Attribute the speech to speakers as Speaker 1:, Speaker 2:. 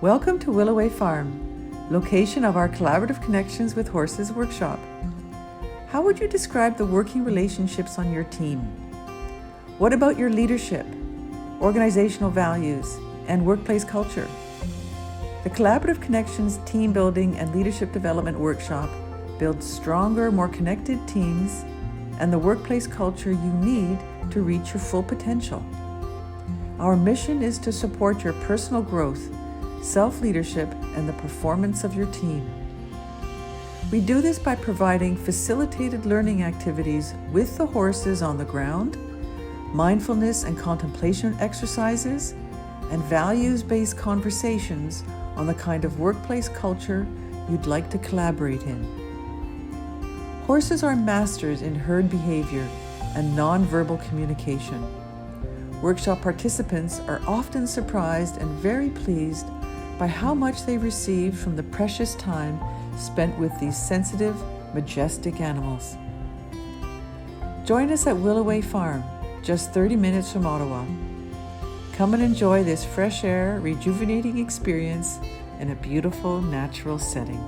Speaker 1: Welcome to Willoway Farm, location of our Collaborative Connections with Horses workshop. How would you describe the working relationships on your team? What about your leadership, organizational values, and workplace culture? The Collaborative Connections Team Building and Leadership Development Workshop builds stronger, more connected teams and the workplace culture you need to reach your full potential. Our mission is to support your personal growth, self-leadership, and the performance of your team. We do this by providing facilitated learning activities with the horses on the ground, mindfulness and contemplation exercises, and values-based conversations on the kind of workplace culture you'd like to collaborate in. Horses are masters in herd behavior and non-verbal communication. Workshop participants are often surprised and very pleased by how much they receive from the precious time spent with these sensitive, majestic animals. Join us at Willoway Farm, just 30 minutes from Ottawa. Come and enjoy this fresh air, rejuvenating experience in a beautiful, natural setting.